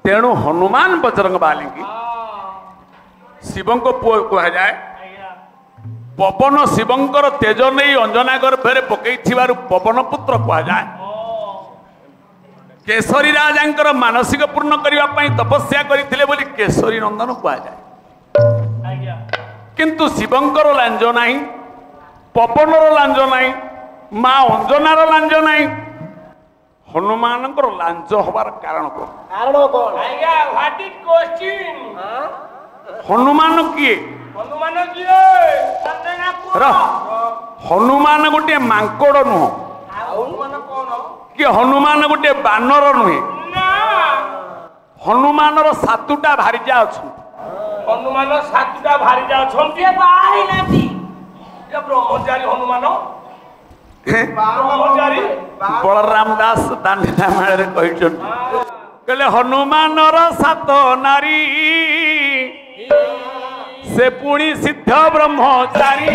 तेणु हनुमान बजरंग बाली की शिवं को पुओ कह जाए। पवन शिवंकर तेज नहीं अंजना गर्भे पकई पवन पुत्र कह जाए। केशरी राजा मानसिक पूर्ण करने तपस्या करते बोली केशरी नंदन कह जाए। किंतु शिवंकर लांज ना पवनर लांज ना माँ अंजनार लांज ना हनुमान लांज हबार कारण कौन? हनुमान किए? हनुमान गोटे मांकड़ नुह कि हनुमान गोटे बानर नुहे। हनुमान सातुटा भारीजा अच्छा। हनुमान सातुटा भारीजा अच्छा ब्रह्मचारी हनुमान बलराम दास दांडी रामायण कहले हनुमान सात नारी से पुणी सिद्ध ब्रह्मचारी।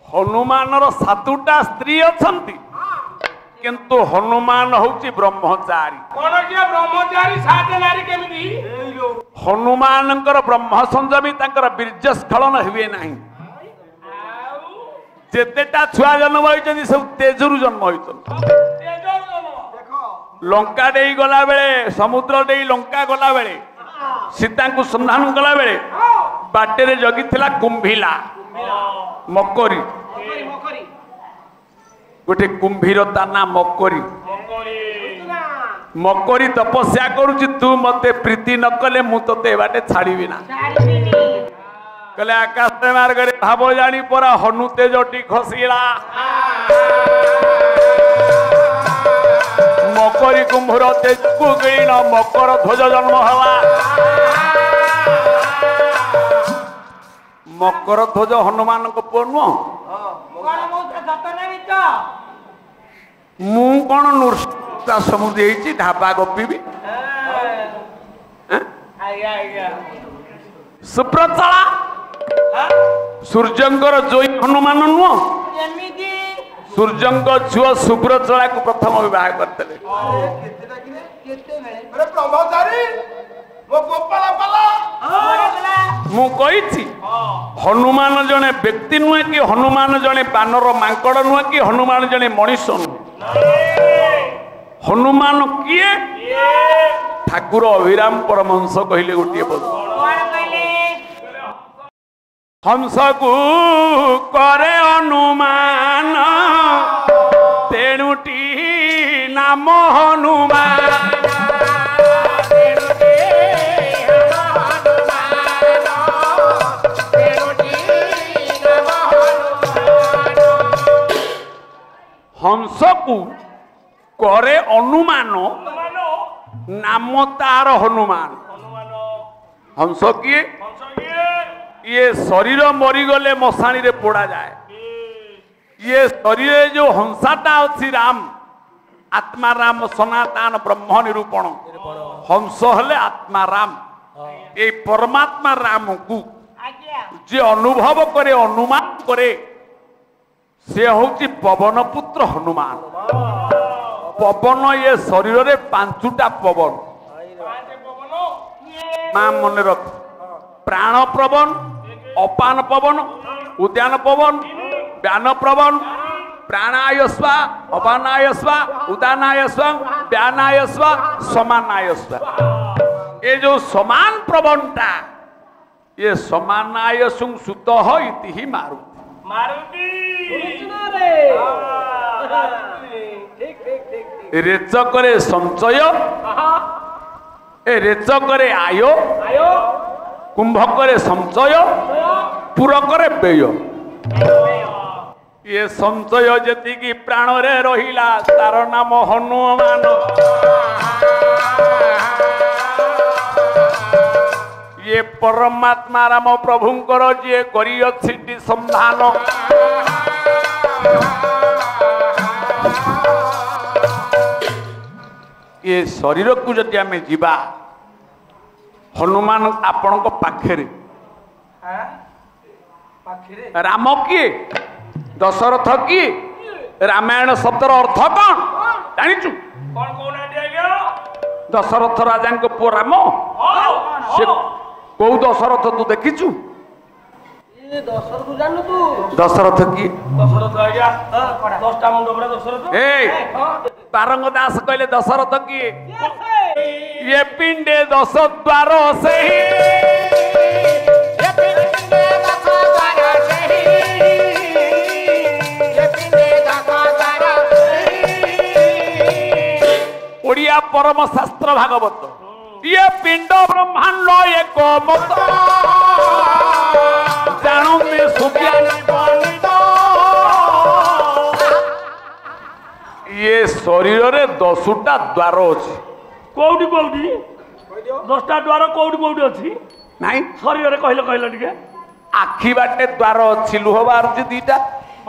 हनुमान सातुटा स्त्री अछंती किंतु हनुमान होची ब्रह्मचारी। कोन के ब्रह्मचारी सात नारी केमिति? हनुमान ब्रह्म संजमी तांकर बीर्य स्खलन हुए नहीं। जेतेटा छुआ जन्म होइछन सब तेजरु जन्म होइछन। लंका देई गला बेले समुद्र देई लंका गला बेले सीता को संधान कला बेले बाटे रे जगिथिला कुंभिला मकरी गोटे कुंभीर ता ना मकरी। मकरी तपस्या करुची तू मते प्रीति न कले मु तते बाटे छाड़ीबी ना। कले आकाश मार्गरे भाव जानी परा हनु तेजटी खसीला। मकरी कुंभर तेज को गिण मकर ध्वज जन्म हला। मकर ध्वज हनुमान को पुओ नुह। मु कौन नूर्ता समुद्र ढाबा गपीबी सुप्रचला सूर्यंकर जोई हनुमान नुह। सूर्यंक झुआ सुप्रचला को प्रथम विवाह करते। मु कही हनुमान जने व्यक्ति नुहे कि हनुमान जने बानर मांकड़ नुहे कि हनुमान जने मनीष नुहे। हनुमान किए? ठाकुर अभिराम परमहंस कहले गोटे पद हंस को करे हनुमान तेणुटी नाम हनुमान। हंस को करे अनुमान नाम तार हनुमान। हंस किए? ये शरीर मरीगले मशाणी रे पोड़ा जाए। ये शरीर जो हंसाटा अच्छी राम आत्मा राम सनातन ब्रह्म निरूपण हंस हेले आत्मा राम। ये परमात्मा राम को जे अनुभव करे अनुमान करे से हूँ पवन पुत्र हनुमान। पवन ये शरीर रे पांचुटा पवन मां मन रख। प्राण पवन अपान पवन उद्यान पवन व्यान पवन प्राणाय स्वा अपानाय स्वा उदानाय स्वा व्यानाय स्वा समानाय स्वा। ये जो समान पवनटा ये समानाय सुत इति ही मारुति। रेच करे संचय रेच करे आय कुंभ करे संचय पुर करे व्यय। ये संचय जति प्राण रे रहिला तार नाम हनुमान। ये परमात्मा राम प्रभुंकर जे करी अछि संधान। ये शरीर को जदि आम जीवा हनुमान आपण पाखे राम किए दशरथ किए रामायण शब्दर अर्थ कौन जानिचु कौन कौन आज्ञा दशरथ राजा पुओ राम से कौ दशरथ तू देखिचु दशरथ जानू तू दशरथ किए दशरथ आज्ञा 10टा मुंड पर दशरथ ए तारंग दास कहले दशरथ किए ये पिंडे 10 द्वार से ओडिया परम शास्त्र भागवत ये पिंड ब्रह्मांड एक मत जानू में सुज्ञानी ये शरीर रे 10टा द्वार अच्छी कोउडी कोउडी 10टा द्वार कोउडी कोउडी अछि नहीं शरीर रे कहले टिके आखि बाटे द्वार अच्छी लुह बाहर दीटा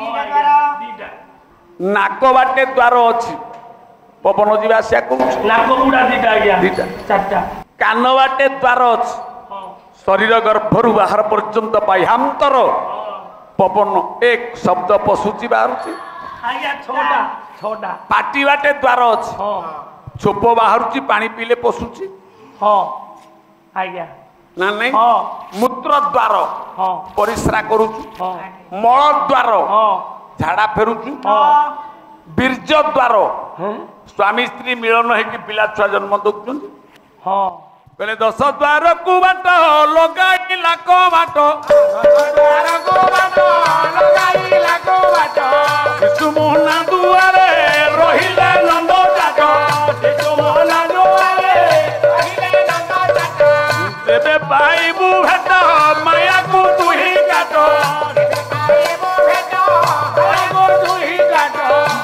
दीटा नाक बाटे द्वार अच्छी पवन जीवा आसिया कहूँ नाक गुडा दीटा आज्ञा दीटा चारटा कान बाटे द्वार अच्छी शरीर गर्भरु बाहर पर्यंत बाह्यांतर पवन एक शब्द पशुची बाहर आज्ञा छोटा पाटी बाटे द्वार अच्छी चोप बाहर पानी पीले पशुची आज्ञा ना नहीं मूत्र द्वार परिश्रा करुचु मल द्वार झाड़ा फेरुचु बीर्ज द्वार स्वामी स्त्री मिलन है कि पिला छुआ जन्म दौरान कहले 10 द्वार को बाट लगाइला को बाट शिशु मोहना दुआरे रहिले नंद जाट तेबे पाइबु भेट माया को तुही काट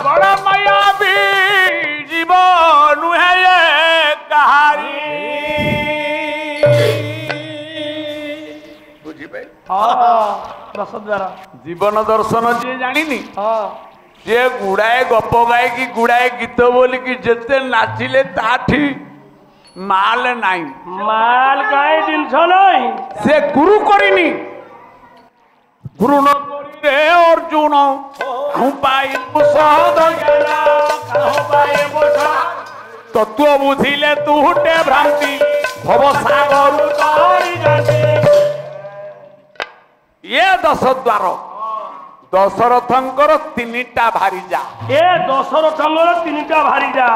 बड़ माया भी जीवन है कहानी बुझिबे 10 द्वार जीवन दर्शन जी जानिनी जे गुड़ाए गप गाए कि गुड़ाए गीत बोली कि जेते नाचिले ताठी माल नहीं माल काई जिनस नहीं से गुरु करिनी गुरु न करी रे अर्जुन हूँ पाई मुसद तत्व बुझिले तुटे भ्रांति भव सागर ये 10 द्वार दशरथंकर 3टा भारी जा ए दशरथंकर 3टा भारी जा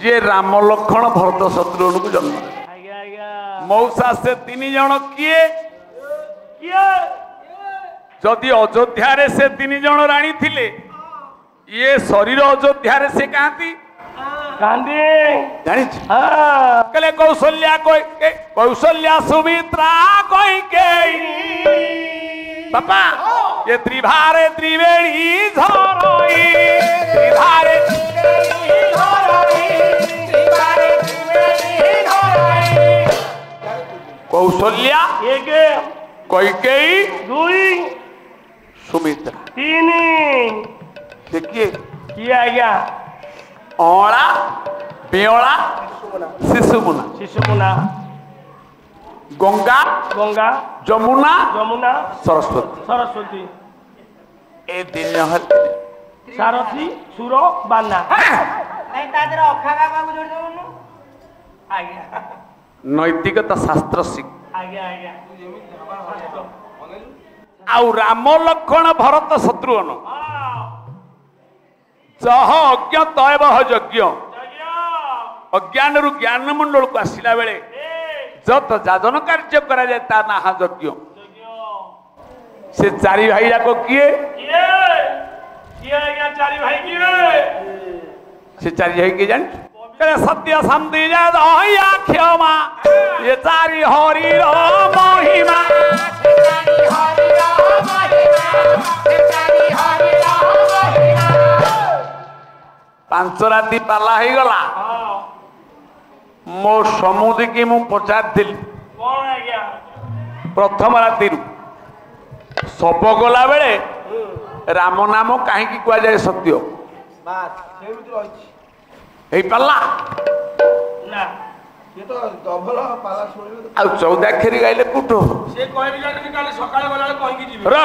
जे राम लक्ष्मण भरत शत्रुघ्न को जन्म मौसा से 3 जन किए जदि अयोध्या रे से 3 जन राणी थिले ये शरीर अयोध्या रे से कहती कांदी जानी कले कौशल्या सुमित्रा कोई के पापा ये त्रिभारे त्रिवेणी झरोई त्रिभारे कौशल्या एक कैकेयी 2 सुमित्रा 3 देखिए किया आज्ञा अला बियला शिशुमुना गंगा जमुना सरस्वती ए 3 जन सारथी सुर बाना नहीं तादर अखा काका को जोड़ दउनु आज्ञा नैतिकता शास्त्र शिख आज्ञा आउ राम लक्ष्मण भरत शत्रुघ्न जह अज्ञ तयव यज्ञ अज्ञान रु ज्ञान मंडल को आसला बेले जत जाजन कार्य करा जाए ता ना यज्ञ से 4 भाई जाक किए चारि भाई किए से 4 भाई के जान सत्य शांति दया क्षमा ये 4 हरि महिमा 5 राति पाला ही गला मो समुदी की मु पचार प्रथम राति सब गला बेले राम नाम कहीं कह जाए सत्य ଆଉ ଚଉଦାକ୍ଷରୀ ଗାଇଲେ କୋଉଠୁ ସେ କହିବି ଜାଣିନି କାଲି ସକାଳେ ଗଲାବେଳେ କହିକି ଯିବି ର